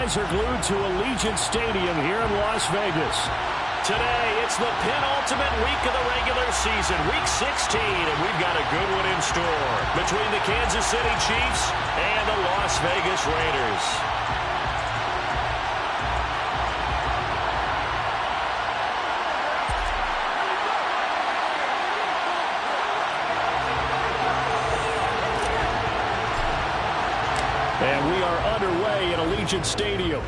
eyes are glued to Allegiant Stadium here in Las Vegas. Today, it's the penultimate week of the regular season, Week 16, and we've got a good one in store between the Kansas City Chiefs and the Las Vegas Raiders. And we are underway at Allegiant Stadium.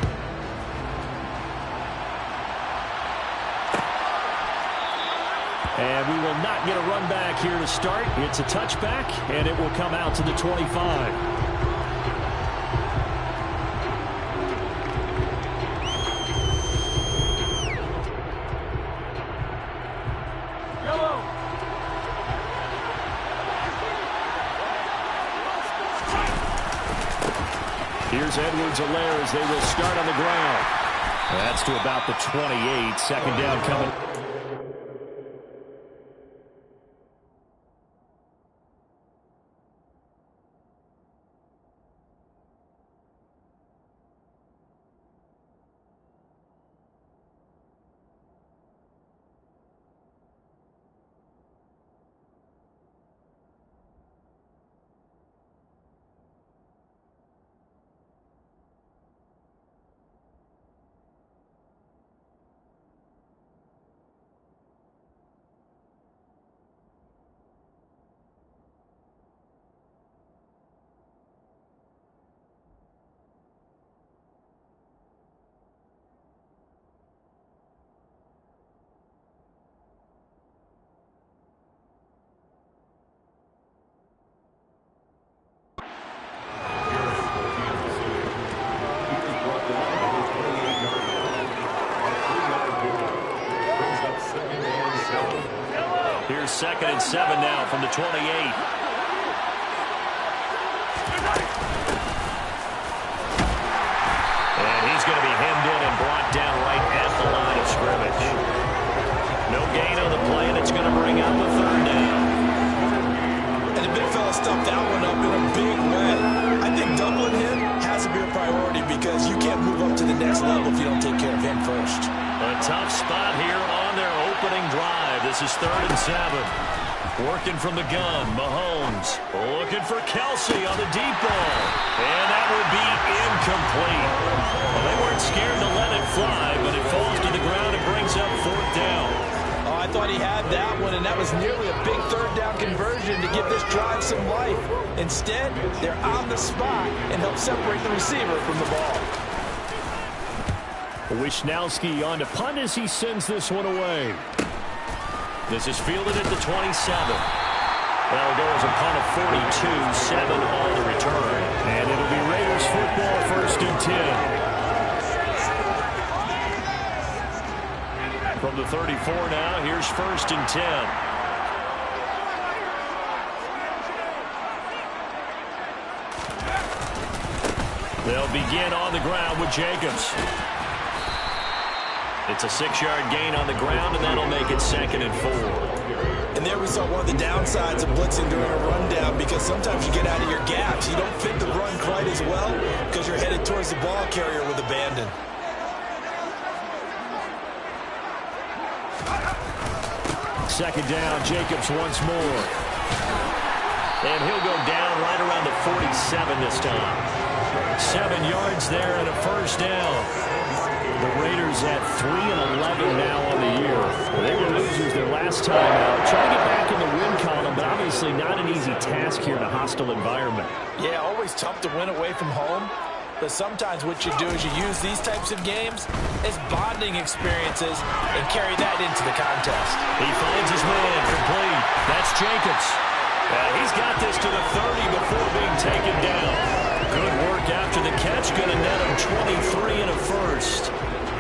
And we will not get a run back here to start. It's a touchback, and it will come out to the 25. Here's Edwards-Helaire as they will start on the ground. That's to about the 28. Second down coming. Here's 2nd and 7 now from the 28. And he's going to be hemmed in and brought down right at the line of scrimmage. No gain on the play, and it's going to bring up a 3rd down. And the big fella stuffed that one up in a big way. I think doubling him has to be a priority because you can't move up to the next level if you don't take care of him first. A tough spot here on their opening drive. This is 3rd and 7. Working from the gun, Mahomes looking for Kelsey on the deep ball. And that will be incomplete. Well, they weren't scared to let it fly, but it falls to the ground and brings up 4th down. Oh, I thought he had that one, and that was nearly a big 3rd down conversion to give this drive some life. Instead, they're on the spot and help separate the receiver from the ball. Wishnowski on to punt as he sends this one away. This is fielded at the 27. That'll go as a punt of 42, 7 on the return. And it'll be Raiders football, 1st and 10. From the 34 now, here's 1st and 10. They'll begin on the ground with Jacobs. It's a 6-yard gain on the ground, and that'll make it 2nd and 4. And there we saw one of the downsides of blitzing during a rundown because sometimes you get out of your gaps. You don't fit the run quite as well because you're headed towards the ball carrier with abandon. Second down, Jacobs once more. And he'll go down right around the 47 this time. 7 yards there and a 1st down. The Raiders at 3-11 now on the year. They were losers their last time out. Trying to get back in the win column, but obviously not an easy task here in a hostile environment. Yeah, always tough to win away from home. But sometimes what you do is you use these types of games as bonding experiences and carry that into the contest. He finds his man complete. That's Jacobs. He's got this to the 30 before being taken down. Good work after the catch. Going to net him 23 and a 1st.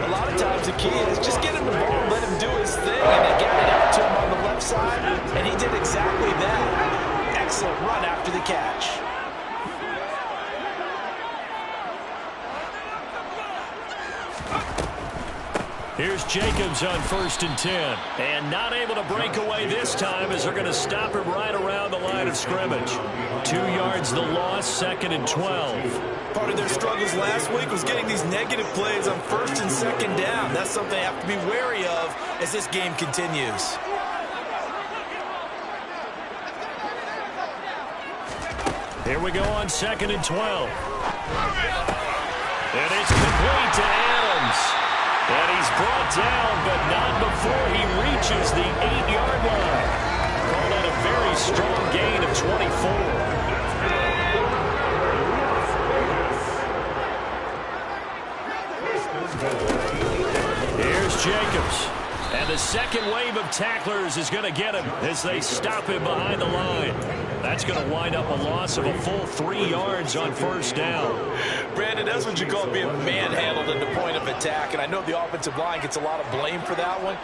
A lot of times the key is just get him the ball, let him do his thing, and they got it out to him on the left side, and he did exactly that. Excellent run after the catch. Here's Jacobs on 1st and 10. And not able to break away this time as they're going to stop him right around the line of scrimmage. 2 yards the loss, 2nd and 12. Part of their struggles last week was getting these negative plays on 1st and 2nd down. That's something they have to be wary of as this game continues. Here we go on 2nd and 12. And it's complete to Adams. And he's brought down, but not before he reaches the 8-yard line. Call that a very strong gain of 24. Here's Jacobs. And the second wave of tacklers is going to get him as they stop him behind the line. That's going to wind up a loss of a full 3 yards on 1st down. Brandon, that's what you call being manhandled at the point of attack. And I know the offensive line gets a lot of blame for that one.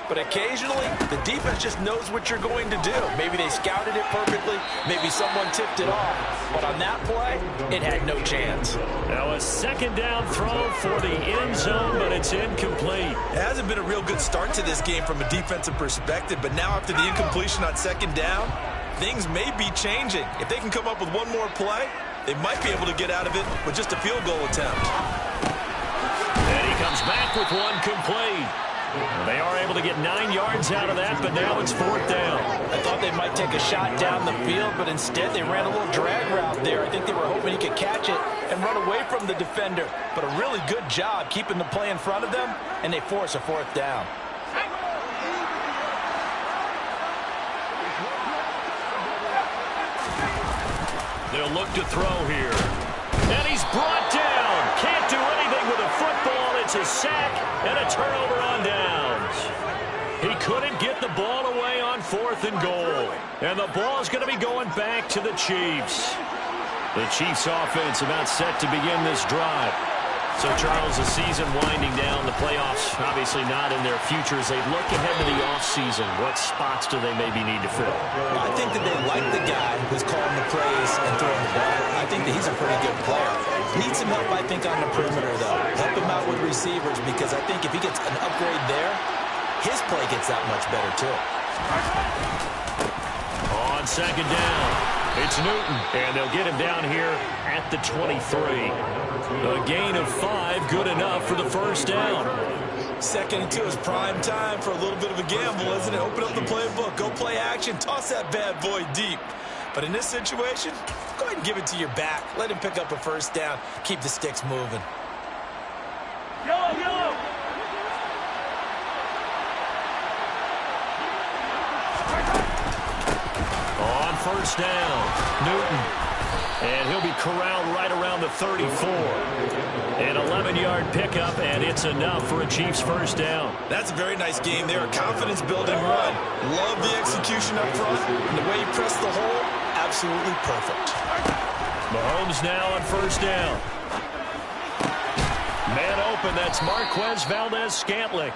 But occasionally, the defense just knows what you're going to do. Maybe they scouted it perfectly. Maybe someone tipped it off. But on that play, it had no chance. Now a 2nd down throw for the end zone, but it's incomplete. It hasn't been a real good start to this game from a defensive perspective. But now after the incompletion on 2nd down, things may be changing. If they can come up with one more play, they might be able to get out of it with just a field goal attempt. And he comes back with one complete. They are able to get 9 yards out of that, but now it's 4th down. I thought they might take a shot down the field, but instead they ran a little drag route there. I think they were hoping he could catch it and run away from the defender. But a really good job keeping the play in front of them, and they force a 4th down. They'll look to throw here. And he's brought down. Can't do anything with a football. It's a sack and a turnover on downs. He couldn't get the ball away on 4th and goal. And the ball's going to be going back to the Chiefs. The Chiefs offense about set to begin this drive. So, Charles, the season winding down, the playoffs obviously not in their future. As they look ahead to the offseason, what spots do they maybe need to fill? I think that they like the guy who's calling the plays and throwing the ball. I think that he's a pretty good player. Needs some help, I think, on the perimeter, though. Help him out with receivers, because I think if he gets an upgrade there, his play gets that much better, too. On 2nd down, it's Newton, and they'll get him down here at the 23. A gain of 5, good enough for the 1st down. 2nd and 2 is prime time for a little bit of a gamble, isn't it? Open up the playbook, go play action, toss that bad boy deep. But in this situation, go ahead and give it to your back. Let him pick up a 1st down. Keep the sticks moving. On 1st down, Newton. And he'll be corralled right around the 34. An 11-yard pickup, and it's enough for a Chiefs 1st down. That's a very nice game there. A confidence-building run. Love the execution up front. And the way he pressed the hole, absolutely perfect. Mahomes now on 1st down. Man open, that's Marquez Valdez-Scantling.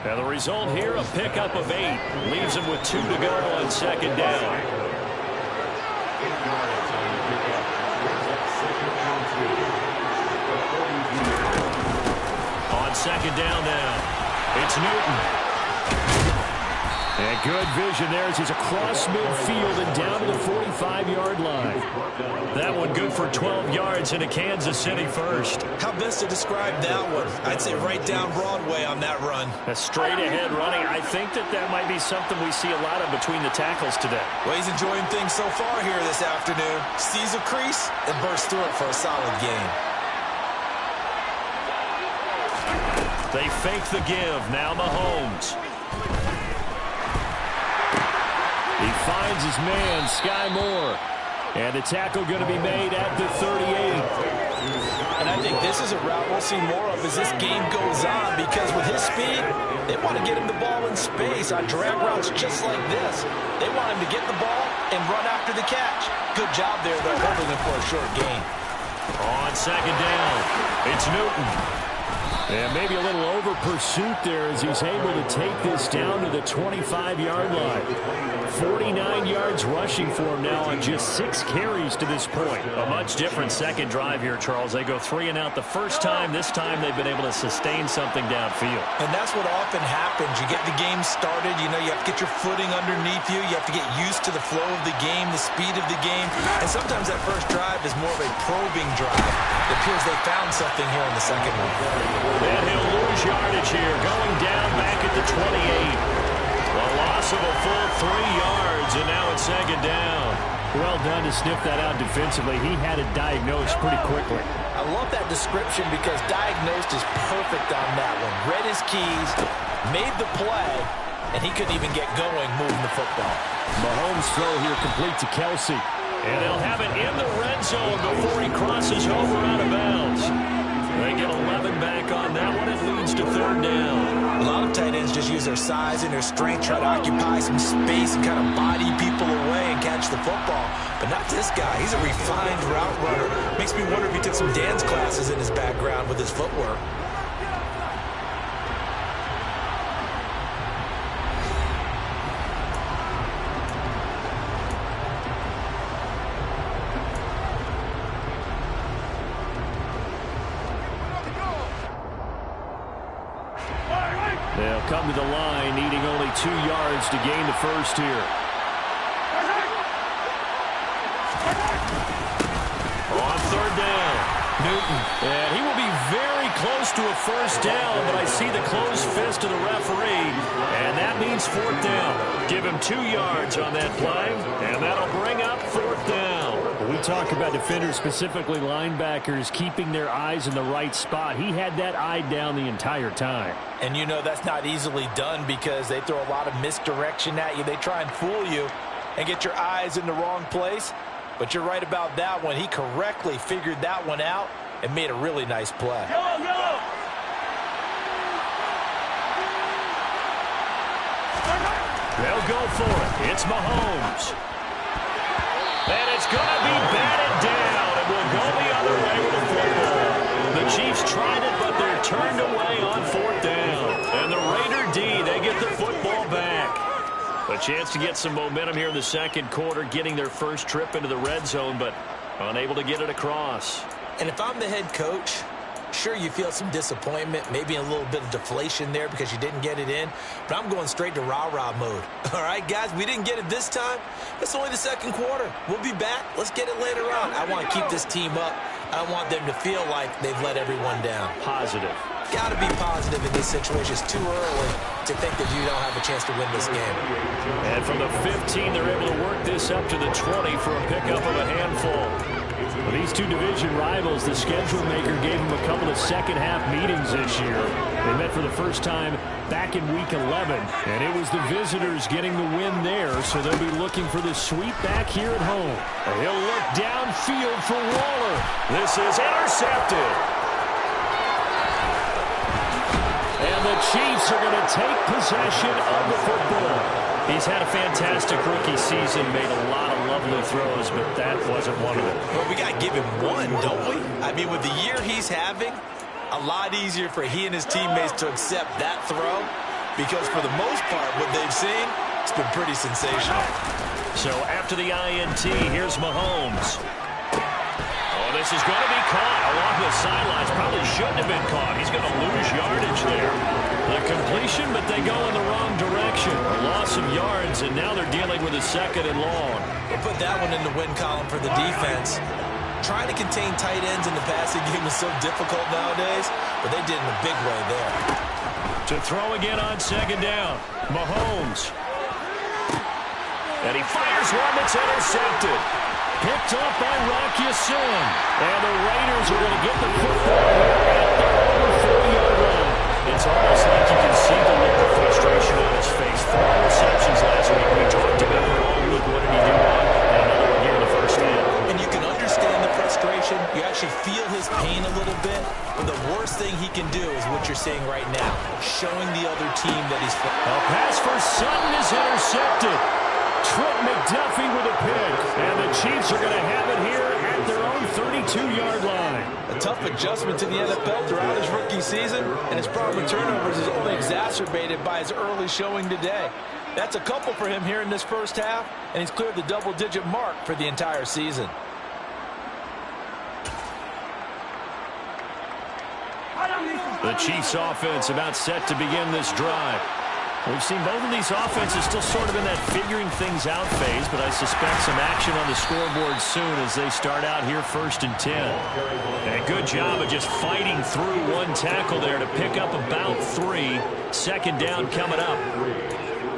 And the result here, a pickup of 8. Leaves him with 2 to go on 2nd down. On 2nd down now, it's Newton. And good vision there as he's across midfield and down to the 45-yard line. That one good for 12 yards and a Kansas City 1st. How best to describe that one? I'd say right down Broadway on that run. A straight-ahead running. I think that might be something we see a lot of between the tackles today. Well, he's enjoying things so far here this afternoon. Sees a crease and bursts through it for a solid gain. They fake the give. Now Mahomes. He finds his man, Sky Moore. And the tackle going to be made at the 38. And I think this is a route we'll see more of as this game goes on, because with his speed, they want to get him the ball in space on drag routes just like this. They want him to get the ball and run after the catch. Good job there, though, holding him for a short gain. On 2nd down, it's Newton. And maybe a little over pursuit there as he's able to take this down to the 25-yard line. 49 yards rushing for him now on just 6 carries to this point. A much different second drive here, Charles. They go 3 and out the first time. This time they've been able to sustain something downfield. And that's what often happens. You get the game started. You know, you have to get your footing underneath you. You have to get used to the flow of the game, the speed of the game. And sometimes that first drive is more of a probing drive. It appears they found something here in the second one. And he'll lose yardage here, going down back at the 28. A loss of a full 3 yards, and now it's second down. Well done to sniff that out defensively. He had it diagnosed pretty quickly. I love that description because diagnosed is perfect on that one. Read his keys, made the play, and he couldn't even get going moving the football. Mahomes' throw here complete to Kelsey. And they'll have it in the red zone before he crosses over out of bounds. They get 11 back on that one. It leads to third down. A lot of tight ends just use their size and their strength, try to occupy some space and kind of body people away and catch the football. But not this guy. He's a refined route runner. Makes me wonder if he took some dance classes in his background with his footwork. They'll come to the line, needing only 2 yards to gain the first here. On third down, Newton. And he will be very close to a first down, but I see the closed fist of the referee, and that means fourth down. Give him 2 yards on that play, and that'll bring up fourth down. We talk about defenders, specifically linebackers, keeping their eyes in the right spot. He had that eye down the entire time. And you know that's not easily done because they throw a lot of misdirection at you. They try and fool you and get your eyes in the wrong place. But you're right about that one. He correctly figured that one out and made a really nice play. They'll go for it. It's Mahomes. And it's going to be batted down. It will go the other way with the football. The Chiefs tried it, but they're turned away on fourth down. And the Raider D, they get the football back. A chance to get some momentum here in the second quarter, getting their first trip into the red zone, but unable to get it across. And if I'm the head coach, sure, you feel some disappointment, maybe a little bit of deflation there because you didn't get it in, but I'm going straight to rah-rah mode. All right, guys, we didn't get it this time. It's only the second quarter. We'll be back. Let's get it later on. I want to keep this team up. I want them to feel like they've let everyone down. Positive. Got to be positive in this situation. It's too early to think that you don't have a chance to win this game. And from the 15, they're able to work this up to the 20 for a pickup of a handful. Well, these two division rivals, the schedule maker gave them a couple of second-half meetings this year. They met for the first time back in Week 11, and it was the visitors getting the win there, so they'll be looking for the sweep back here at home. He'll look downfield for Waller. This is intercepted. And the Chiefs are going to take possession of the football. He's had a fantastic rookie season, made a lot of lovely throws, but that wasn't one of them. Well, we got to give him one, don't we? I mean, with the year he's having, a lot easier for he and his teammates to accept that throw because for the most part, what they've seen, it's been pretty sensational. So after the INT, here's Mahomes. Oh, this is going to be caught along the sidelines. Probably shouldn't have been caught. He's going to lose yardage there. The completion, but they go in the wrong direction. A loss of yards, and now they're dealing with a second and long. We'll put that one in the win column for the defense. Trying to contain tight ends in the passing game is so difficult nowadays, but they did in a big way there. To throw again on second down, Mahomes. And he fires one that's intercepted. Picked up by Rock Ya-Sin. And the Raiders are going to get the football at their own 4-yard line. It's almost like you can see the look of frustration on his face. 4 interceptions last week. We talked about it all week. What did he do wrong? And another one here in the first half. And you can understand the frustration. You actually feel his pain a little bit. But the worst thing he can do is what you're seeing right now, showing the other team that he's... A pass for Sutton is intercepted. Trent McDuffie with a pick. And the Chiefs are going to have it here at their own own 32-yard line. A tough adjustment to the NFL throughout his rookie season, and his problem with turnovers is only exacerbated by his early showing today. That's a couple for him here in this first half, and he's cleared the double-digit mark for the entire season. The Chiefs offense about set to begin this drive. We've seen both of these offenses still sort of in that figuring things out phase, but I suspect some action on the scoreboard soon as they start out here 1st and 10. And a good job of just fighting through one tackle there to pick up about 3. 2nd down coming up.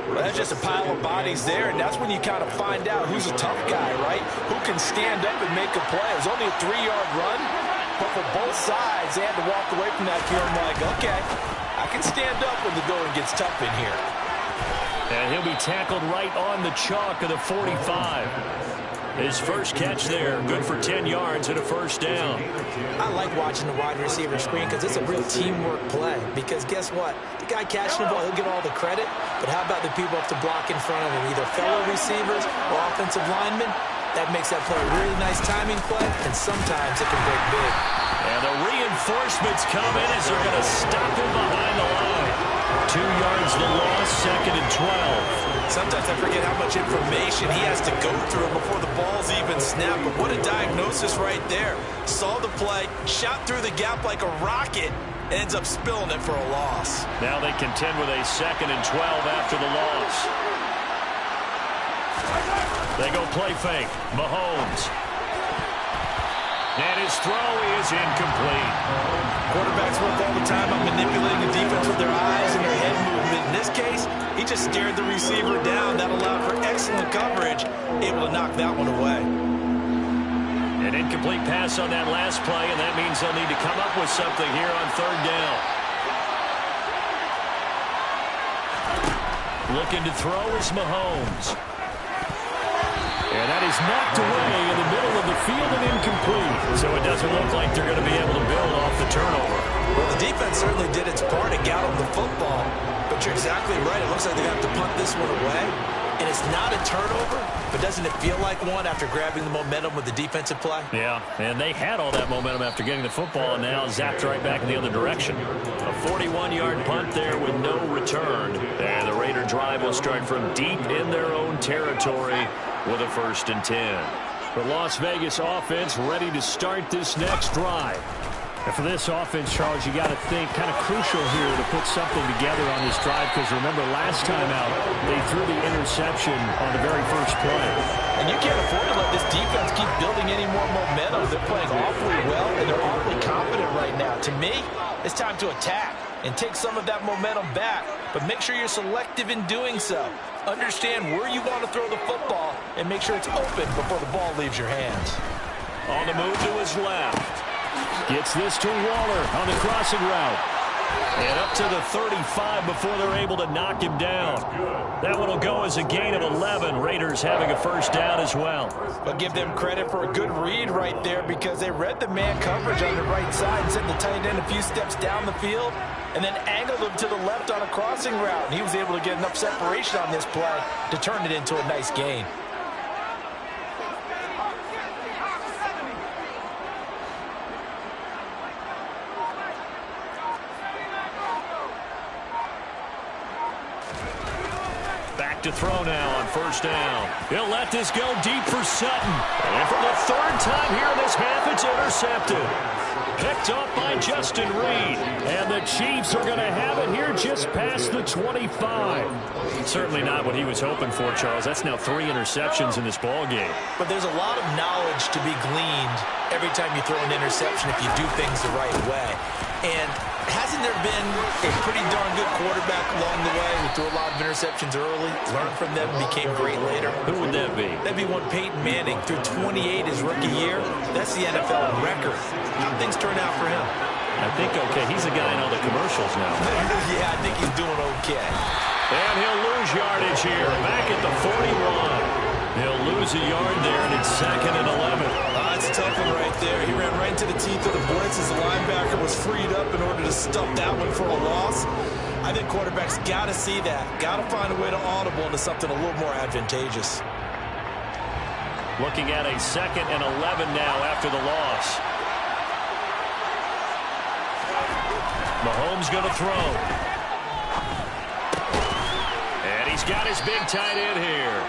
Well, that's just a pile of bodies there, and that's when you kind of find out who's a tough guy, right? Who can stand up and make a play. It was only a 3-yard run, but for both sides, they had to walk away from that feeling like, okay, I can stand up when the going gets tough in here. And he'll be tackled right on the chalk of the 45. His first catch there, good for 10 yards and a 1st down. I like watching the wide receiver screen because it's a real teamwork play. Because guess what? The guy catching the ball, he'll get all the credit. But how about the people up to block in front of him, either fellow receivers or offensive linemen? That makes that play a really nice timing play, and sometimes it can break big. And the reinforcements come in as they're going to stop him behind the line. 2 yards the loss, 2nd and 12. Sometimes I forget how much information he has to go through before the ball's even snapped. But what a diagnosis right there. Saw the play, shot through the gap like a rocket, ends up spilling it for a loss. Now they contend with a 2nd and 12 after the loss. They go play fake. Mahomes. And his throw is incomplete. Quarterbacks work all the time on manipulating the defense with their eyes and their head movement. In this case, he just stared the receiver down. That allowed for excellent coverage, able to knock that one away. An incomplete pass on that last play, and that means they'll need to come up with something here on 3rd down. Looking to throw is Mahomes. And that is knocked away in the middle of the field and incomplete. So it doesn't look like they're going to be able to build off the turnover. Well, the defense certainly did its part and got them the football. But you're exactly right. It looks like they're going to have to punt this one away. And it's not a turnover, but doesn't it feel like one after grabbing the momentum with the defensive play? Yeah, and they had all that momentum after getting the football and now zapped right back in the other direction. A 41-yard punt there with no return. And the Raider drive will start from deep in their own territory with a 1st and 10. The Las Vegas offense ready to start this next drive. And for this offense, Charles, you got to think kind of crucial here to put something together on this drive, because remember last time out they threw the interception on the very first play. And you can't afford to let this defense keep building any more momentum. They're playing awfully well, and they're awfully confident right now. To me, it's time to attack and take some of that momentum back, but make sure you're selective in doing so. Understand where you want to throw the football and make sure it's open before the ball leaves your hands. On the move to his left. Gets this to Waller on the crossing route. And up to the 35 before they're able to knock him down. That one will go as a gain of 11. Raiders having a 1st down as well. But give them credit for a good read right there, because they read the man coverage on the right side and sent the tight end a few steps down the field and then angled him to the left on a crossing route. And he was able to get enough separation on this play to turn it into a nice gain. To throw now on 1st down. He'll let this go deep for Sutton. And for the 3rd time here in this half, it's intercepted. Picked off by Justin Reed. And the Chiefs are going to have it here just past the 25. Certainly not what he was hoping for, Charles. That's now 3 interceptions in this ball game. But there's a lot of knowledge to be gleaned every time you throw an interception if you do things the right way. And hasn't there been a pretty darn good quarterback along the way who threw a lot of interceptions early, learned from them, became great later? Who would that be? That'd be one Peyton Manning. Threw 28 his rookie year. That's the NFL record. How things turn out for him? I think okay. He's a guy in all the commercials now. Yeah, I think he's doing okay. And he'll lose yardage here. Back at the 41. He'll lose a yard there, and it's 2nd and 11. That's a tough one right there. He ran right into the teeth of the blitz as the linebacker was freed up in order to stuff that one for a loss. I think quarterbacks got to see that. Got to find a way to audible into something a little more advantageous. Looking at a 2nd and 11 now after the loss. Mahomes going to throw. And he's got his big tight end here.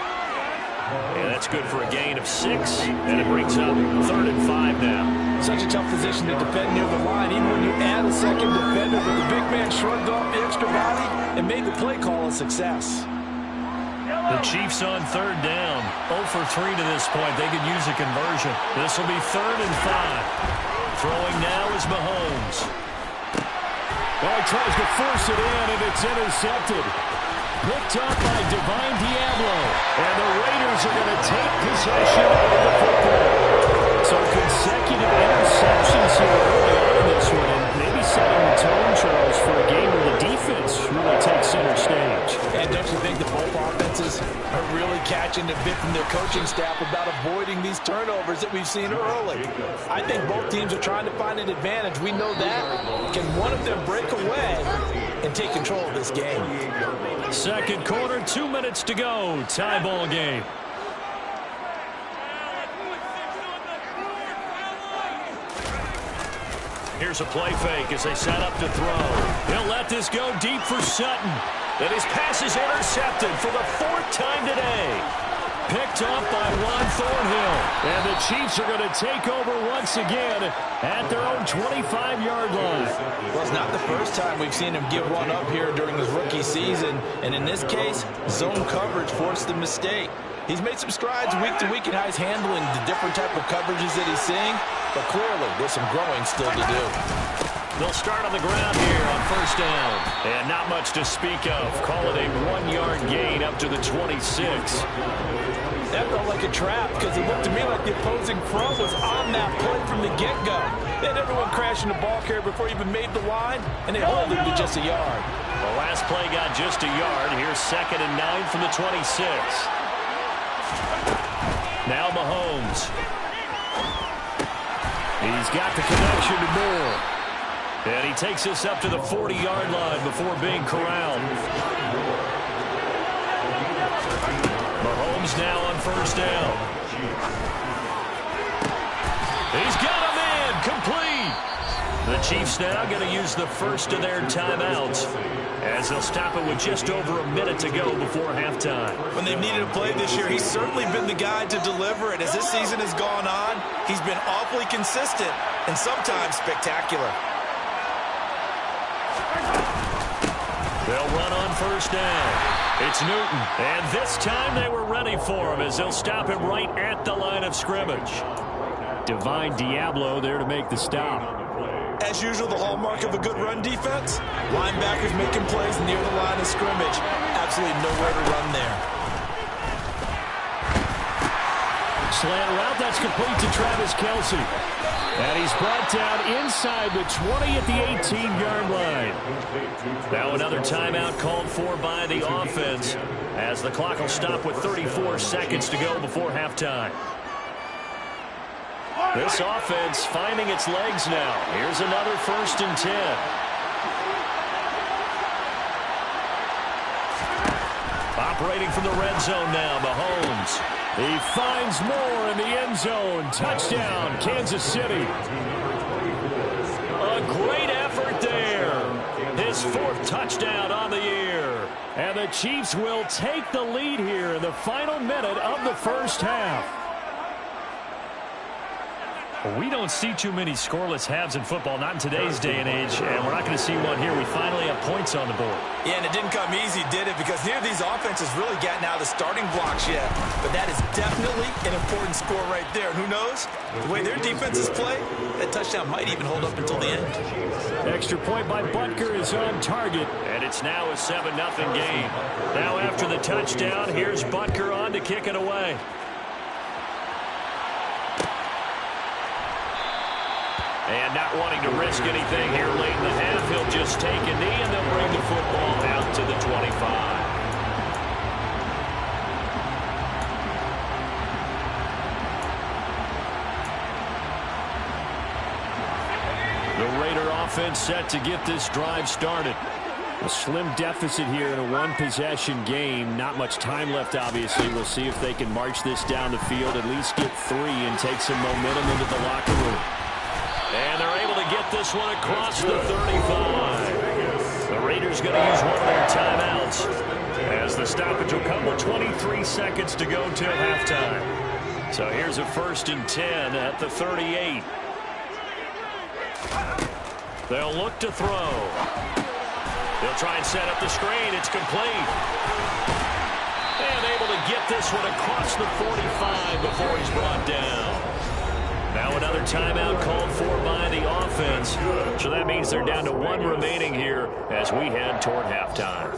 And that's good for a gain of 6. And it brings up 3rd and 5 now. Such a tough position to defend near the line, even when you add a second defender. But the big man shrugged off the extra body and made the play call a success. The Chiefs on 3rd down. 0 for 3 to this point. They could use a conversion. This will be 3rd and 5. Throwing now is Mahomes. Well, he tries to force it in, and it's intercepted. Picked up by Divine Diablo. And the Raiders are going to take possession of the football. So consecutive interceptions here early on in this one, and maybe setting the tone, Charles, for a game where the defense really takes center stage. And don't you think that both offenses are really catching the bit from their coaching staff about avoiding these turnovers that we've seen early? I think both teams are trying to find an advantage. We know that. Can one of them break away and take control of this game? Second quarter, 2 minutes to go. Tie ball game. Here's a play fake as they set up to throw. He'll let this go deep for Sutton. And his pass is intercepted for the 4th time today. Picked up by Ron Thornhill. And the Chiefs are going to take over once again at their own 25-yard line. Well, it's not the first time we've seen him give one up here during his rookie season. And in this case, zone coverage forced the mistake. He's made some strides week to week in how he's handling the different type of coverages that he's seeing. But clearly, there's some growing still to do. They'll start on the ground here on 1st down. And not much to speak of. Call it a 1-yard gain up to the 26. That felt like a trap because it looked to me like the opposing front was on that play from the get-go. They had everyone crashing the ball carrier before he even made the line, and they hold him to just a yard. The last play got just a yard. Here's 2nd and 9 from the 26. Now Mahomes. He's got the connection to Moore. And he takes us up to the 40-yard line before being corralled. Mahomes now on 1st down. He's got him in, complete. The Chiefs now going to use the first of their timeouts as they'll stop it with just over a minute to go before halftime. When they've needed a play this year, he's certainly been the guy to deliver it. As this season has gone on, he's been awfully consistent and sometimes spectacular. They'll run on 1st down. It's Newton, and this time they were ready for him as they'll stop him right at the line of scrimmage. Divine Diablo there to make the stop. As usual, the hallmark of a good run defense, linebackers making plays near the line of scrimmage. Absolutely nowhere to run there. Slant route, that's complete to Travis Kelce. And he's brought down inside the 20 at the 18-yard line. Now another timeout called for by the offense as the clock will stop with 34 seconds to go before halftime. This offense finding its legs now. Here's another 1st and 10. Operating from the red zone now, Mahomes. He finds Moore in the end zone. Touchdown, Kansas City. A great effort there. His 4th touchdown on the year. And the Chiefs will take the lead here in the final minute of the 1st half. We don't see too many scoreless halves in football, not in today's day and age, and we're not going to see one here. We finally have points on the board. Yeah, and it didn't come easy, did it? Because neither of these offenses really gotten out of the starting blocks yet. But that is definitely an important score right there. And who knows? The way their defenses play, that touchdown might even hold up until the end. Extra point by Butker is on target. And it's now a 7-0 game. Now after the touchdown, here's Butker on to kick it away. And not wanting to risk anything here late in the half, he'll just take a knee and they'll bring the football out to the 25. The Raider offense set to get this drive started. A slim deficit here in a one-possession game. Not much time left, obviously. We'll see if they can march this down the field, at least get 3, and take some momentum into the locker room. And they're able to get this one across the 35. The Raiders going to use one of their timeouts as the stoppage will come with 23 seconds to go till halftime. So here's a 1st and 10 at the 38. They'll look to throw. They'll try and set up the screen. It's complete. And able to get this one across the 45 before he's brought down. Now another timeout called for by the offense. So that means they're down to 1 remaining here as we head toward halftime.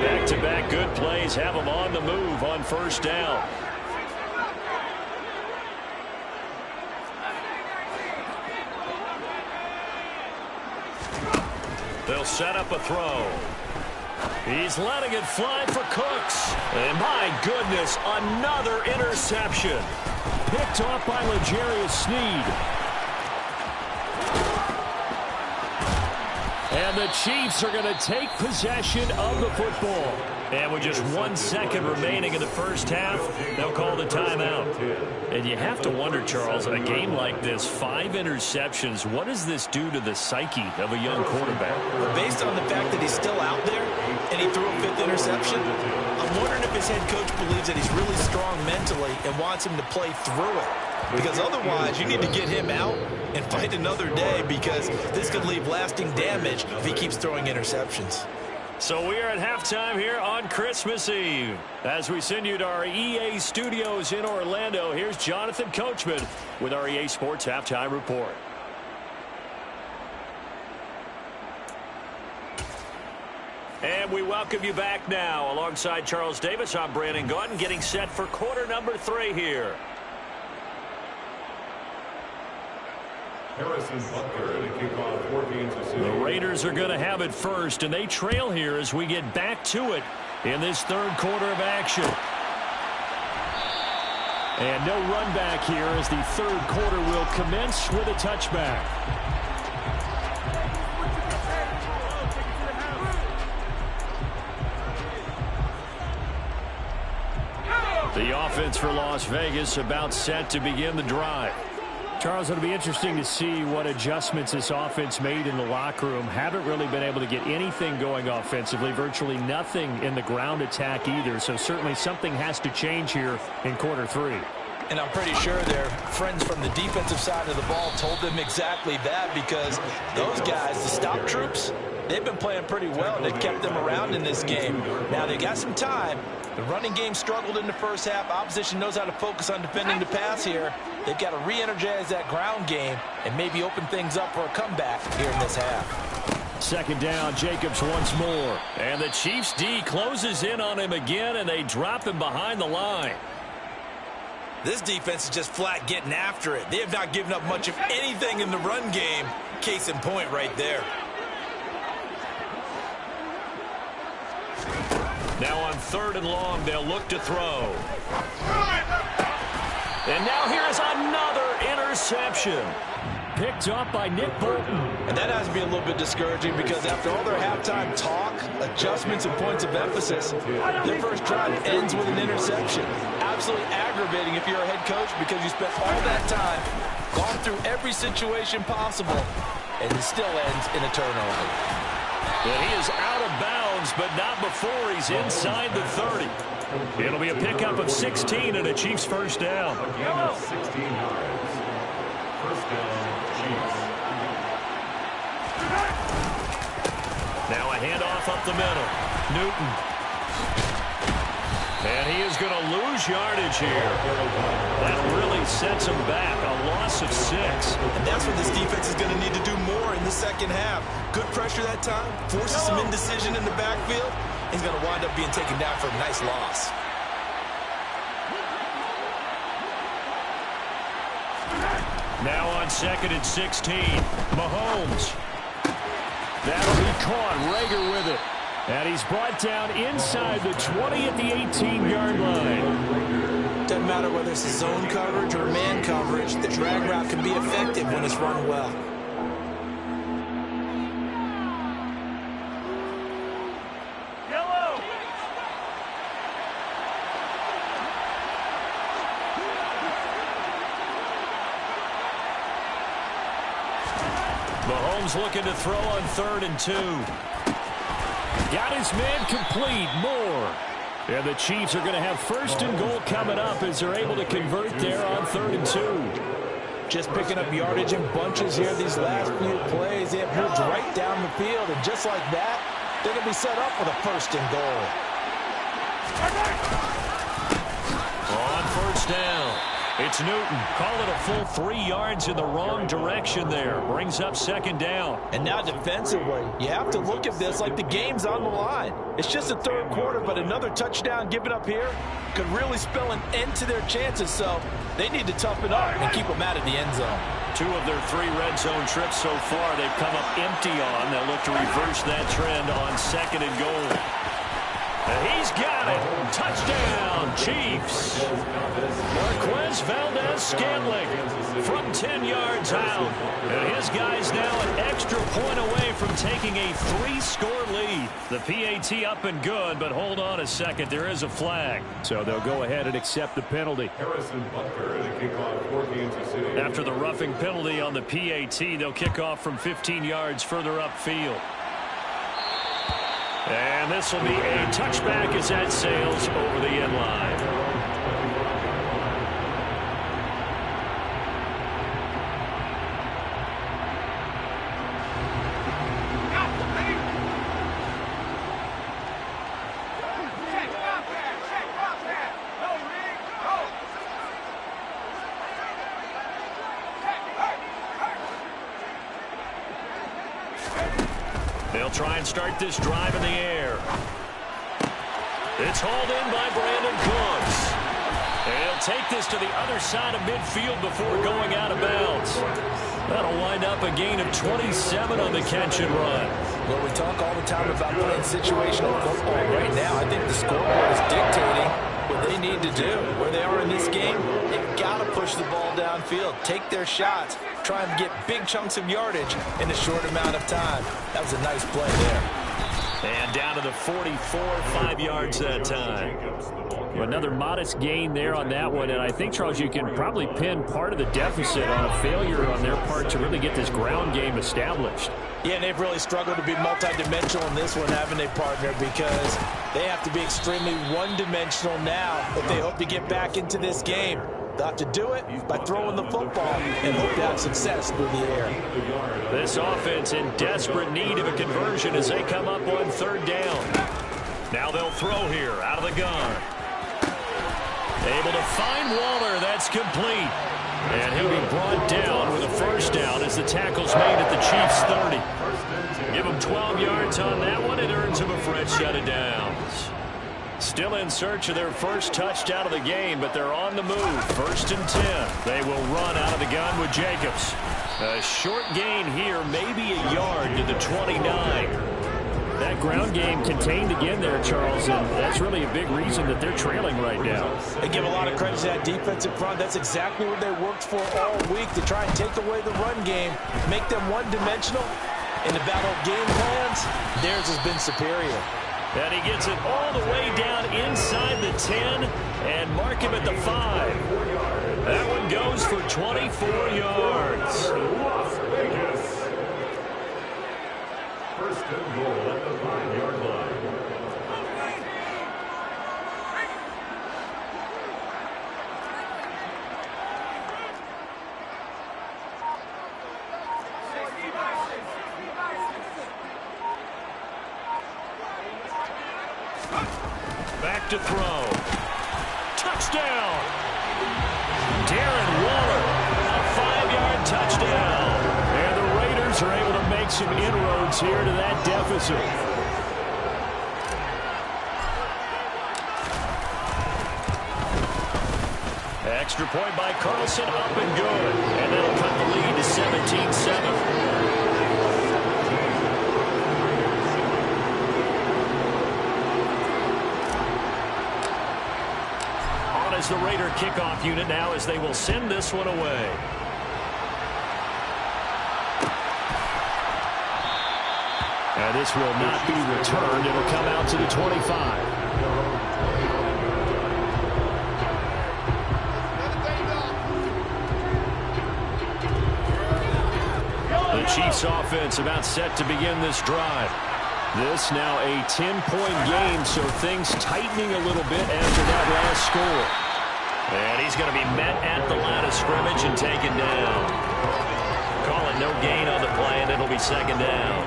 Back-to-back good plays have them on the move on 1st down. They'll set up a throw. He's letting it fly for Cooks. And my goodness, another interception. Picked off by L'Jarius Sneed. And the Chiefs are going to take possession of the football. And with just 1 second remaining in the 1st half, they'll call the timeout. And you have to wonder, Charles, a game like this, 5 interceptions, what does this do to the psyche of a young quarterback? Based on the fact that he's still out there and he threw a 5th interception, I'm wondering if his head coach believes that he's really strong mentally and wants him to play through it. Because otherwise, you need to get him out and fight another day, because this could leave lasting damage if he keeps throwing interceptions. So we are at halftime here on Christmas Eve. As we send you to our EA studios in Orlando, here's Jonathan Coachman with our EA Sports Halftime Report. And we welcome you back now. Alongside Charles Davis, I'm Brandon Gaudin, getting set for quarter number 3 here. The Raiders are going to have it first, and they trail here as we get back to it in this 3rd quarter of action. And no run back here as the 3rd quarter will commence with a touchback. The offense for Las Vegas about set to begin the drive. Charles, it'll be interesting to see what adjustments this offense made in the locker room. Haven't really been able to get anything going offensively, virtually nothing in the ground attack either. So certainly something has to change here in quarter 3. And I'm pretty sure their friends from the defensive side of the ball told them exactly that, because those guys, the stop troops, they've been playing pretty well, and they've kept them around in this game. Now they got some time. The running game struggled in the 1st half. Opposition knows how to focus on defending the pass here. They've got to re-energize that ground game and maybe open things up for a comeback here in this half. 2nd down, Jacobs once more. And the Chiefs D closes in on him again, and they drop him behind the line. This defense is just flat getting after it. They have not given up much of anything in the run game. Case in point right there. Now on 3rd and long, they'll look to throw. And now here is another interception. Picked off by Nick Bolton. And that has to be a little bit discouraging, because after all their halftime talk, adjustments and points of emphasis, their first drive ends with an interception. Absolutely aggravating if you're a head coach, because you spent all that time, gone through every situation possible, and it still ends in a turnover. And he is out of bounds, but not before he's inside the 30. It'll be a pickup of 16 and a Chiefs 1st down. 16 yards. 1st down, Chiefs. Now a handoff up the middle. Newton. And he is going to lose yardage here. That really sets him back. A loss of 6. And that's what this defense is going to need to do more in the 2nd half. Good pressure that time. Forces some indecision in the backfield. He's going to wind up being taken down for a nice loss. Now on 2nd and 16. Mahomes. That'll be caught. Rager with it. And he's brought down inside the 20 at the 18-yard line. Doesn't matter whether it's zone coverage or man coverage, the drag route can be effective when it's run well. Mahomes looking to throw on 3rd and 2. Got his man complete. Moore. And the Chiefs are going to have 1st and goal coming up as they're able to convert there on 3rd and 2. Just picking up yardage in bunches here these last few plays. They have moved right down the field, and just like that, they're going to be set up for the 1st and goal. On 1st down, it's Newton. Call it a full 3 yards in the wrong direction there. Brings up 2nd down. And now defensively, you have to look at this like the game's on the line. It's just the 3rd quarter, but another touchdown given up here could really spell an end to their chances, so they need to toughen up and keep them out of the end zone. 2 of their 3 red zone trips so far they've come up empty on. They'll look to reverse that trend on 2nd and goal. And he's got it. Touchdown, Chiefs. Marquez Valdez-Scantling from 10 yards out. And his guy's now an extra point away from taking a 3-score lead. The PAT up and good, but hold on a second. There is a flag. So they'll go ahead and accept the penalty. Harrison Butker, the kickoff for Kansas City. After the roughing penalty on the PAT, they'll kick off from 15 yards further upfield. And this will be a touchback as that sails over the end line. They'll try and start this drive in the air. It's hauled in by Brandon Cooks. And he'll take this to the other side of midfield before going out of bounds. That'll wind up a gain of 27 on the catch and run. Well, we talk all the time about playing situational football. Right now, I think the scoreboard is dictating what they need to do. Where they are in this game, they've got to push the ball downfield, take their shots, try and get big chunks of yardage in a short amount of time. That was a nice play there. And down to the 44, 5 yards that time. Another modest gain there on that one, and I think, Charles, you can probably pin part of the deficit on a failure on their part to really get this ground game established. Yeah, and they've really struggled to be multidimensional in this one, haven't they, partner? Because they have to be extremely one-dimensional now if they hope to get back into this game. They'll have to do it by throwing the football and hope to have success through the air. This offense in desperate need of a conversion as they come up on 3rd down. Now they'll throw here out of the gun. Able to find Waller. That's complete. And he'll be brought down with a 1st down as the tackle's made at the Chiefs' 30. Give him 12 yards on that one. It earns him a fresh set of downs. Still in search of their 1st touchdown of the game, but they're on the move. 1st and 10. They will run out of the gun with Jacobs. A short gain here, maybe a yard to the 29. That ground game contained again there, Charles, and that's really a big reason that they're trailing right now. They give a lot of credit to that defensive front. That's exactly what they worked for all week, to try and take away the run game, make them one-dimensional. In the battle of game plans, theirs has been superior. And he gets it all the way down inside the 10 and mark him at the 5. That one goes for 24 yards. Las Vegas. 1st and goal at the 5-yard line. Back to throw. Touchdown. Darren Waller. A 5-yard touchdown. And the Raiders are able to make some inroads here to that deficit. Extra point by Carlson, up and good. And that'll cut the lead to 17-7. As the Raider kickoff unit now, as they will send this one away. And this will not be returned. It'll come out to the 25. The Chiefs offense about set to begin this drive. This now a 10-point game, so things tightening a little bit after that last score. And he's going to be met at the line of scrimmage and taken down. Calling no gain on the play, and it'll be second down.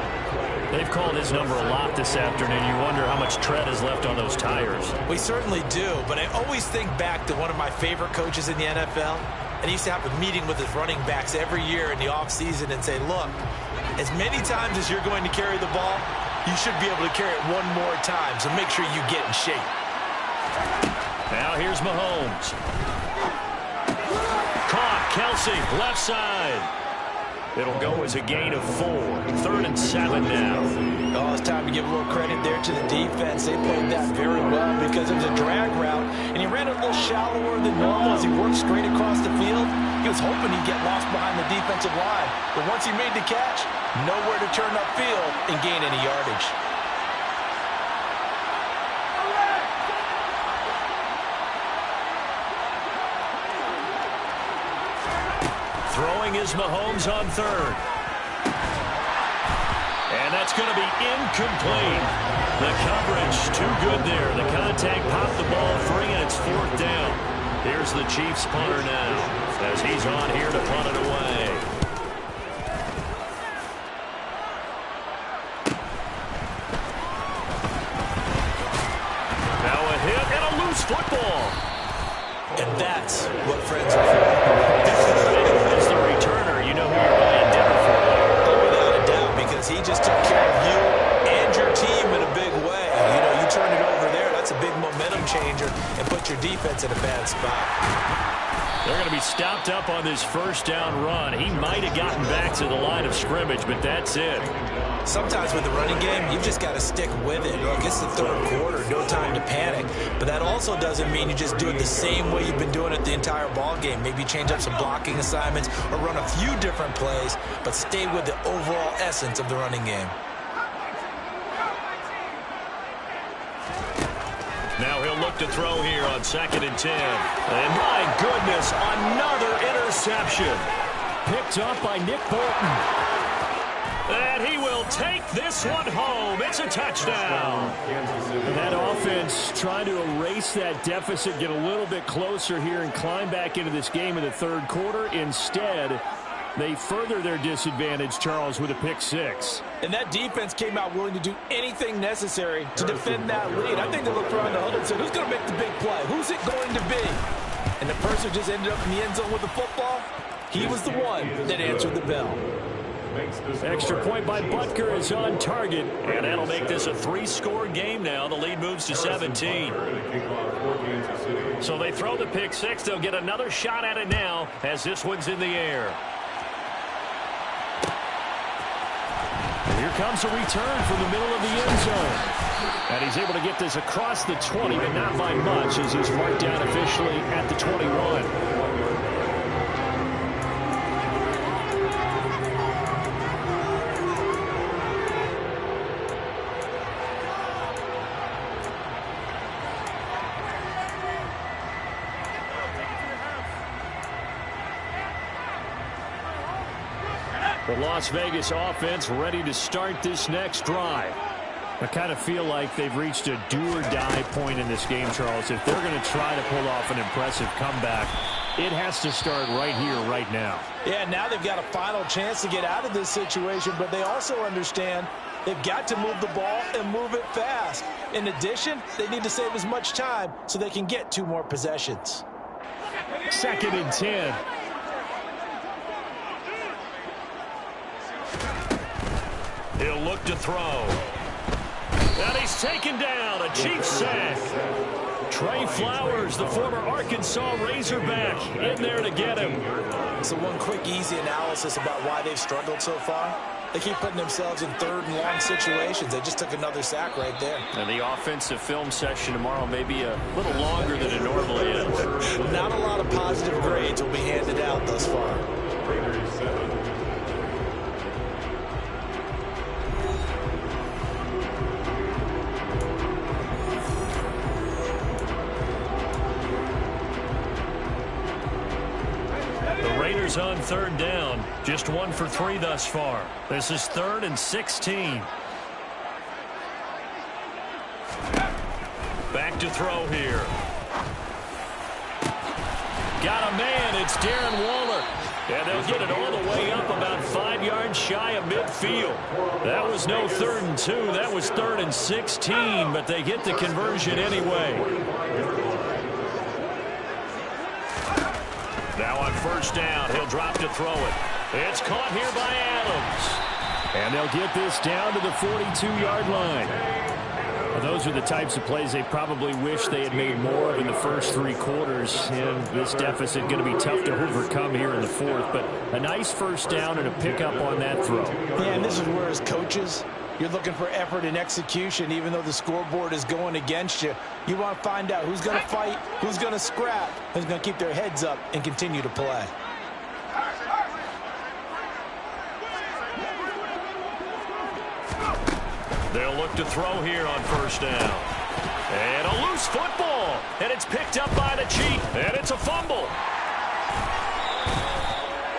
They've called his number a lot this afternoon. You wonder how much tread is left on those tires. We certainly do, but I always think back to one of my favorite coaches in the NFL. And he used to have a meeting with his running backs every year in the offseason and say, look, as many times as you're going to carry the ball, you should be able to carry it one more time, so make sure you get in shape. Now here's Mahomes. Caught, Kelsey, left side. It'll go as a gain of 4. 3rd and 7 now. Oh, it's time to give a little credit there to the defense. They played that very well because it was a drag route, and he ran a little shallower than normal as he worked straight across the field. He was hoping he'd get lost behind the defensive line, but once he made the catch, nowhere to turn upfield and gain any yardage. Throwing is Mahomes on 3rd. And that's going to be incomplete. The coverage too good there. The contact popped the ball free, and it's 4th down. Here's the Chiefs punter now as he's on here to punt it away. Now a hit and a loose football. And that's what friends are for. As the returner, you know who you're buying dinner for. Oh, without a doubt, because he just took care of you and your team in a big way. You know, you turn it over there, that's a big momentum changer, and put your defense in a bad spot. They're going to be stopped up on this first down run. He might have gotten back to the line of scrimmage, but that's it. Sometimes with the running game, you've just got to stick with it. Look, it's the 3rd quarter, no time to panic. But that also doesn't mean you just do it the same way you've been doing it the entire ball game. Maybe change up some blocking assignments or run a few different plays, but stay with the overall essence of the running game. Now he'll look to throw here on 2nd and 10. And my goodness, another interception. Picked up by Nick Bolton. And he will take this one home. It's a touchdown. That offense trying to erase that deficit, get a little bit closer here and climb back into this game in the 3rd quarter. Instead, they further their disadvantage, Charles, with a pick 6. And that defense came out willing to do anything necessary to defend that lead. I think they looked around the huddle and said, who's going to make the big play? Who's it going to be? And the person who just ended up in the end zone with the football, he was the one that answered the bell. Extra point by Butker is on target. And that'll make this a 3-score game now. The lead moves to 17. So they throw the pick 6. They'll get another shot at it now as this one's in the air. Here comes a return from the middle of the end zone. And he's able to get this across the 20, but not by much, as he's marked down officially at the 21. The Las Vegas offense ready to start this next drive. I kind of feel like they've reached a do-or-die point in this game, Charles. If they're going to try to pull off an impressive comeback, it has to start right here, right now. Yeah, now they've got a final chance to get out of this situation, but they also understand they've got to move the ball and move it fast. In addition, they need to save as much time so they can get 2 more possessions. 2nd and 10. He'll look to throw. And he's taken down. A Chiefs sack. Trey Flowers, the former Arkansas Razorback, in there to get him. So one quick, easy analysis about why they've struggled so far. They keep putting themselves in 3rd and long situations. They just took another sack right there. And the offensive film session tomorrow may be a little longer than it normally is. Not a lot of positive grades will be handed out thus far. Raiders on third down. Just 1 for 3 thus far. This is 3rd and 16. Back to throw here. Got a man. It's Darren Waller. And they'll get it all the way up about 5 yards shy of midfield. That was no 3rd and 2. That was 3rd and 16, but they get the conversion anyway. Now on first down, he'll drop to throw it. It's caught here by Adams. And they'll get this down to the 42-yard line. Well, those are the types of plays they probably wish they had made more of in the first 3 quarters. And this deficit going to be tough to overcome here in the 4th. But a nice first down and a pickup on that throw. Yeah, and this is where as coaches, you're looking for effort and execution, even though the scoreboard is going against you. You want to find out who's going to fight, who's going to scrap, who's going to keep their heads up and continue to play. They'll look to throw here on first down. And a loose football. And it's picked up by the Chief. And it's a fumble.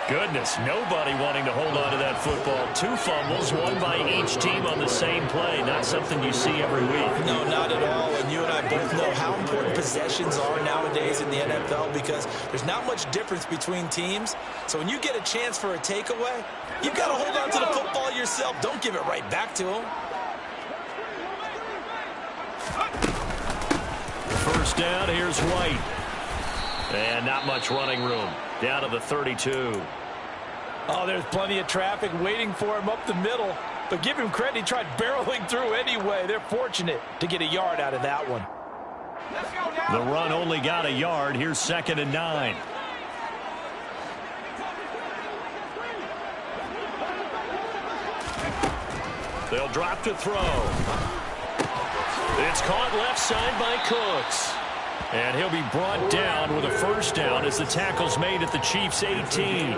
Goodness, nobody wanting to hold on to that football. 2 fumbles, 1 by each team on the same play. Not something you see every week. No, not at all. And you and I both know how important possessions are nowadays in the NFL because there's not much difference between teams. So when you get a chance for a takeaway, you've got to hold on to the football yourself. Don't give it right back to them. First down, here's White. And not much running room. Down to the 32. Oh, there's plenty of traffic waiting for him up the middle. But give him credit, he tried barreling through anyway. They're fortunate to get a yard out of that one. The run only got a yard. Here's 2nd and 9. They'll drop to throw. It's caught left side by Cooks. And he'll be brought down with a first down as the tackle's made at the Chiefs' 18.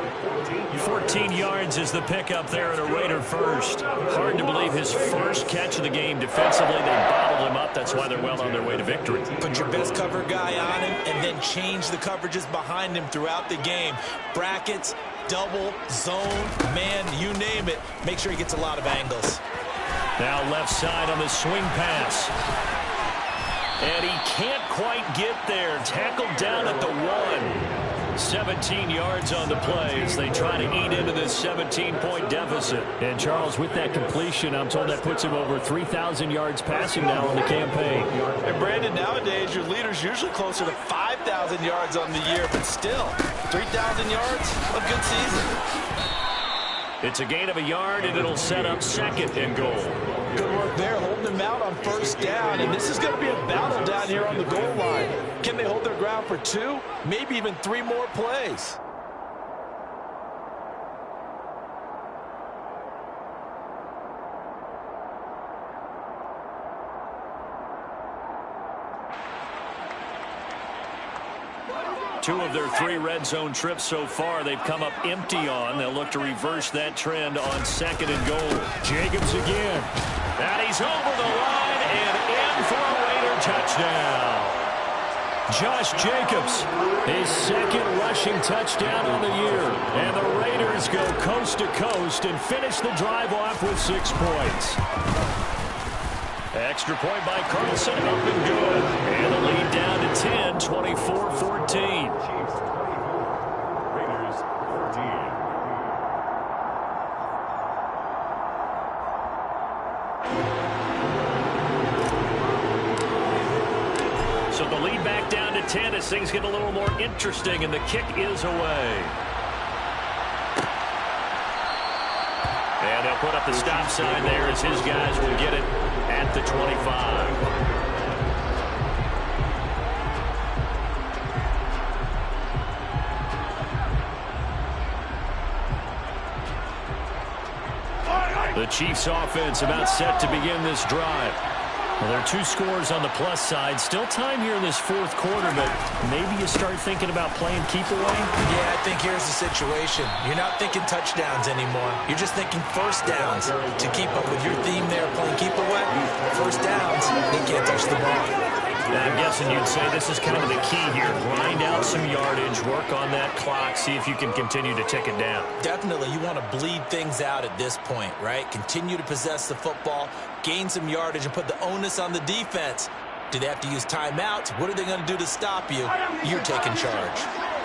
14 yards is the pickup there at a Raider first. Hard to believe his first catch of the game defensively. They bottled him up. That's why they're well on their way to victory. Put your best cover guy on him and then change the coverages behind him throughout the game. Brackets, double, zone, man, you name it. Make sure he gets a lot of angles. Now left side on the swing pass. And he can't quite get there. Tackled down at the 1. 17 yards on the play as they try to eat into this 17-point deficit. And Charles, with that completion, I'm told that puts him over 3,000 yards passing now on the campaign. And Brandon, nowadays your leader's usually closer to 5,000 yards on the year, but still, 3,000 yards, a good season. It's a gain of a yard, and it'll set up 2nd and goal. Good work there, holding them out on first down. And this is going to be a battle down here on the goal line. Can they hold their ground for 2, maybe even 3 more plays? Two of their 3 red zone trips so far they've come up empty on. They'll look to reverse that trend on 2nd and goal. Jacobs again. And he's over the line and in for a Raider touchdown. Josh Jacobs, his 2nd rushing touchdown on the year. And the Raiders go coast to coast and finish the drive off with 6 points. Extra point by Carlson, up and good. And the lead down to 10, 24-14. Raiders 14. So the lead back down to 10 as things get a little more interesting, and the kick is away. And they'll put up the stop sign there as his guys will get it at the 25. The Chiefs offense about set to begin this drive. Well, there are 2 scores on the plus side. Still time here in this 4th quarter, but maybe you start thinking about playing keep away? Yeah, I think here's the situation. You're not thinking touchdowns anymore. You're just thinking first downs. To keep up with your theme there, playing keep away, first downs, they can't touch the ball. And I'm guessing you'd say this is kind of the key here. Grind out some yardage, work on that clock, see if you can continue to tick it down. Definitely, you want to bleed things out at this point, right? Continue to possess the football, gain some yardage, and put the onus on the defense. Do they have to use timeouts? What are they going to do to stop you? You're taking charge.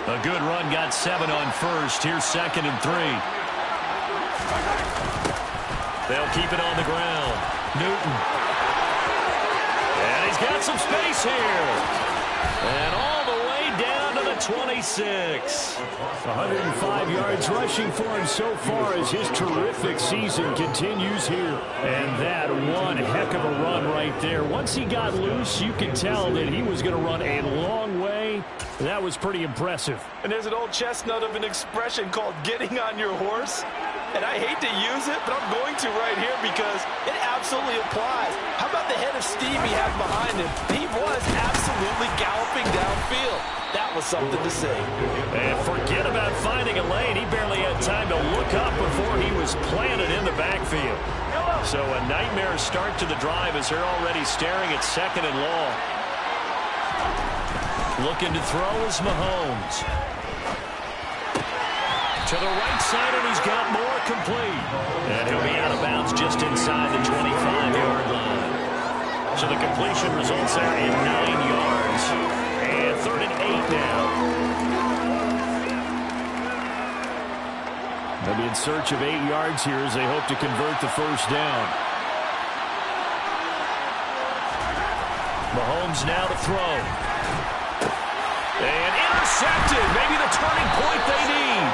A good run got 7 on first. Here's 2nd and 3. They'll keep it on the ground. Newton. And he's got some space here. And all the way down to the 26. 105 yards rushing for him so far as his terrific season continues here. And that one heck of a run right there. Once he got loose, you could tell that he was going to run a long way. That was pretty impressive. And there's an old chestnut of an expression called getting on your horse. And I hate to use it, but I'm going to right here because it absolutely applies. How about the head of steam he had behind him? He was absolutely galloping downfield. That was something to see. And forget about finding a lane. He barely had time to look up before he was planted in the backfield. So a nightmare start to the drive as they're already staring at 2nd and long. Looking to throw is Mahomes. To the right side, and he's got more complete. And he'll be out of bounds just inside the 25-yard line. So the completion results there in 9 yards. And 3rd and 8 now. They'll be in search of 8 yards here as they hope to convert the first down. Mahomes now to throw. And intercepted. Maybe the turning point they need.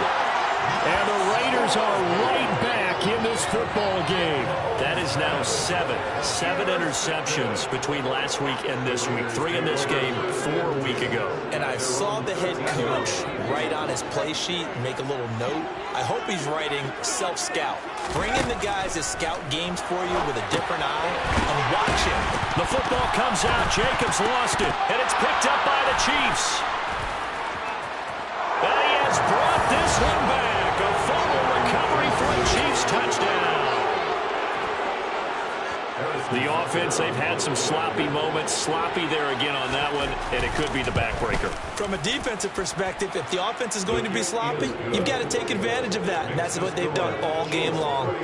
And the Raiders are right back in this football game. That is now 7 interceptions between last week and this week. 3 in this game, 4 a week ago. And I saw the head coach write on his play sheet, make a little note. I hope he's writing self-scout. Bring in the guys that scout games for you with a different eye and watch him. The football comes out. Jacobs lost it, and it's picked up by the Chiefs. And he has brought this one back. A fumble recovery for a Chiefs touchdown. The offense, they've had some sloppy moments. Sloppy there again on that one, and it could be the backbreaker. From a defensive perspective, if the offense is going to be sloppy, you've got to take advantage of that. And that's what they've done all game long.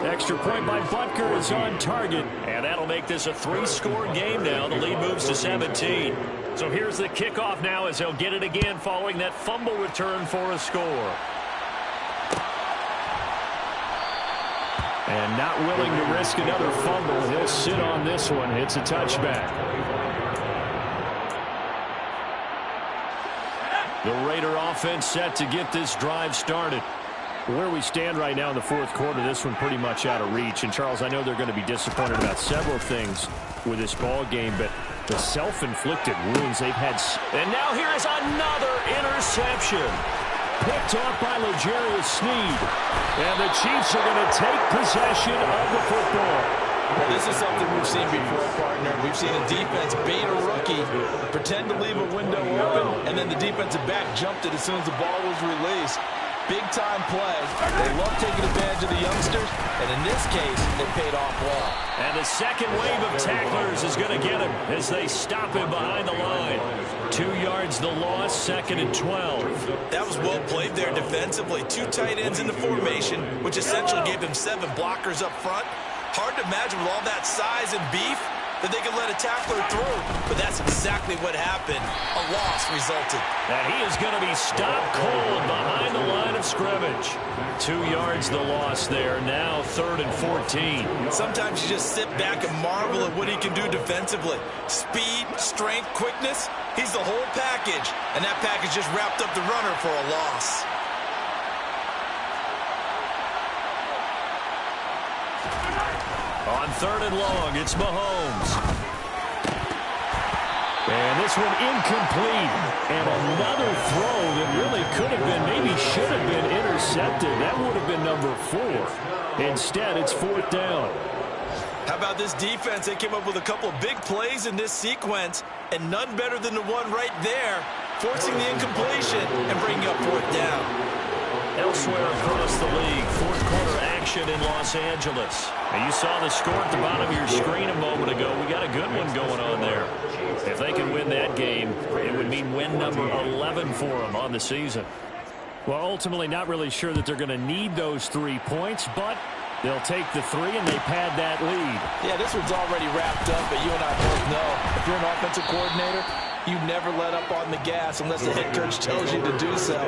Extra point by Butker is on target. And that'll make this a 3-score game now. The lead moves to 17. So here's the kickoff now as they'll get it again following that fumble return for a score. And not willing to risk another fumble. He'll sit on this one. It's a touchback. The Raider offense set to get this drive started. Where we stand right now in the fourth quarter, this one pretty much out of reach. And, Charles, I know they're going to be disappointed about several things with this ball game, but the self-inflicted wounds they've had. And now here is another interception. Picked off by L'Jarius Sneed. And the Chiefs are going to take possession of the football. Well, this is something we've seen before, partner. We've seen a defense bait a rookie, pretend to leave a window open, and then the defensive back jumped it as soon as the ball was released. Big-time play. They love taking advantage of the youngsters, and in this case, it paid off well. And the second wave of tacklers is going to get him as they stop him behind the line. 2 yards the loss, 2nd and 12. That was well played there defensively. 2 tight ends in the formation, which essentially gave them 7 blockers up front. Hard to imagine with all that size and beef that they could let a tackler through. But that's exactly what happened. A loss resulted. And he is going to be stopped cold behind the line of scrimmage. 2 yards the loss there. Now 3rd and 14. Sometimes you just sit back and marvel at what he can do defensively. Speed, strength, quickness. He's the whole package. And that package just wrapped up the runner for a loss. On 3rd and long, it's Mahomes. And this one incomplete. And another throw that really could have been, maybe should have been intercepted. That would have been number 4. Instead, it's 4th down. How about this defense? They came up with a couple of big plays in this sequence, and none better than the one right there, forcing the incompletion and bringing up 4th down. Elsewhere across the league, fourth quarter action in Los Angeles. And you saw the score at the bottom of your screen a moment ago. We got a good one going on there. If they can win that game, it would mean win number 11 for them on the season. Well, ultimately not really sure that they're going to need those 3 points, but they'll take the 3 and they pad that lead. Yeah, this one's already wrapped up, but you and I both know if you're an offensive coordinator, you never let up on the gas unless the head coach tells you to do so.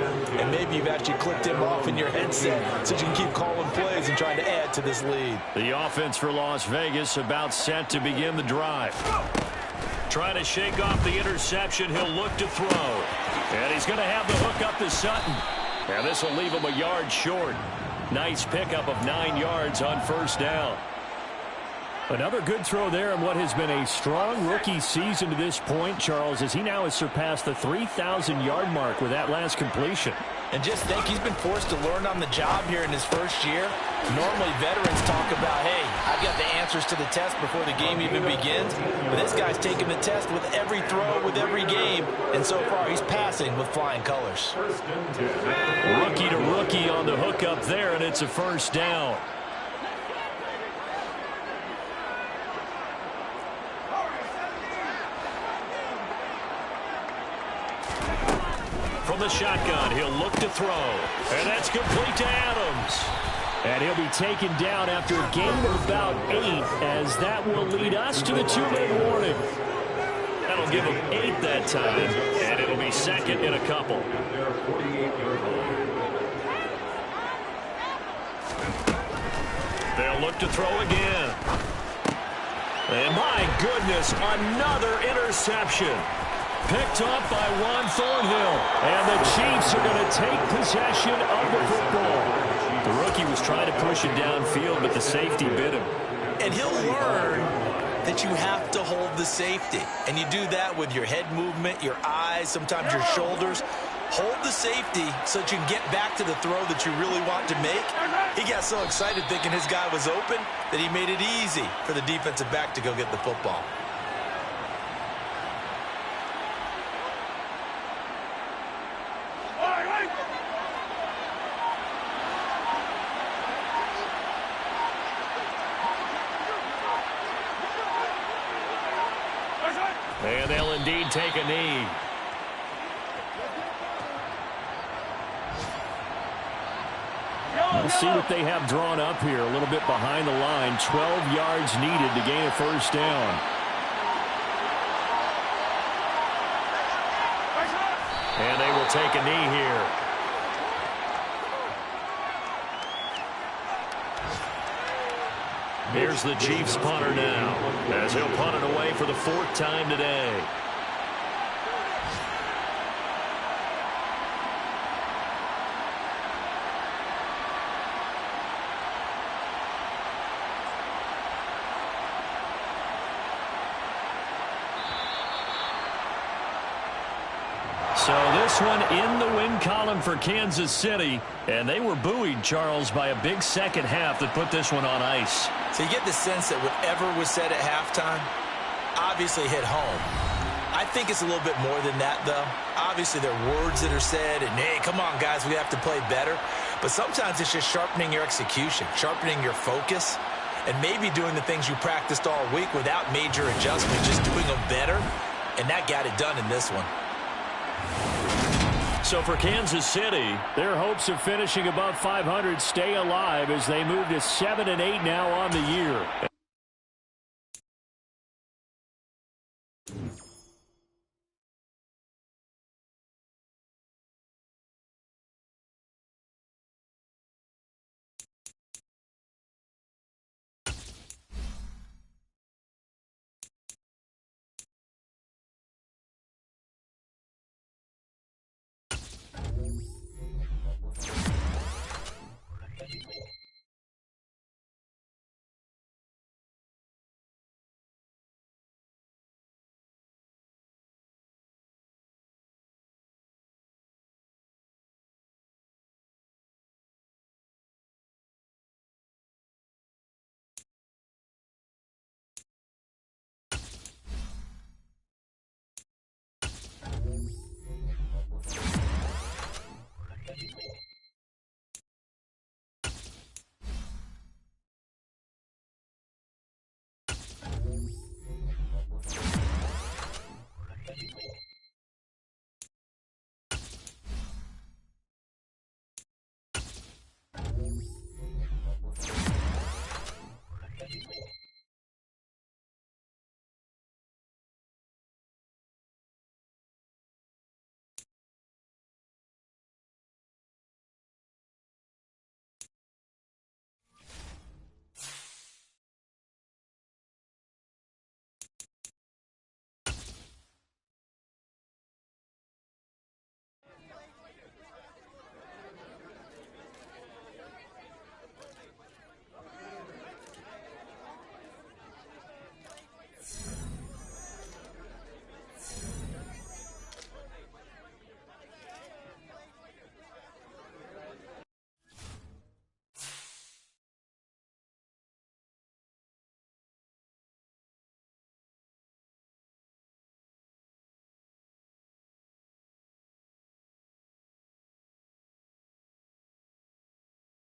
And maybe you've actually clicked him off in your headset so you can keep calling plays and trying to add to this lead. The offense for Las Vegas about set to begin the drive. Trying to shake off the interception. He'll look to throw. And he's going to have the hook up to Sutton. And this will leave him a yard short. Nice pickup of 9 yards on first down. Another good throw there in what has been a strong rookie season to this point, Charles, as he now has surpassed the 3,000-yard mark with that last completion. And just think, he's been forced to learn on the job here in his first year. Normally, veterans talk about, hey, I've got the answers to the test before the game even begins. But this guy's taking the test with every throw, with every game. And so far, he's passing with flying colors. Rookie to rookie on the hook up there, and it's a first down. From the shotgun, he'll look to throw. And that's complete to Adams. And he'll be taken down after a gain of about 8, as that will lead us to the 2-minute warning. That'll give him 8 that time, and it'll be second in a couple. They'll look to throw again. And my goodness, another interception. Picked off by Juan Thornhill. And the Chiefs are going to take possession of the football. The rookie was trying to push it downfield, but the safety bit him. And he'll learn that you have to hold the safety. And you do that with your head movement, your eyes, sometimes your shoulders. Hold the safety so that you can get back to the throw that you really want to make. He got so excited thinking his guy was open that he made it easy for the defensive back to go get the football. And they'll indeed take a knee. We'll see what they have drawn up here. A little bit behind the line. 12 yards needed to gain a first down. And they will take a knee here. Here's the Chiefs punter now, as he'll punt it away for the 4th time today. So this one in the win column for Kansas City, and they were buoyed, Charles, by a big second half that put this one on ice. So you get the sense that whatever was said at halftime obviously hit home. I think it's a little bit more than that, though. Obviously, there are words that are said, and, hey, come on, guys, we have to play better. But sometimes it's just sharpening your execution, sharpening your focus, and maybe doing the things you practiced all week without major adjustments, just doing them better, and that got it done in this one. So for Kansas City, their hopes of finishing above 500 stay alive as they move to 7-8 now on the year.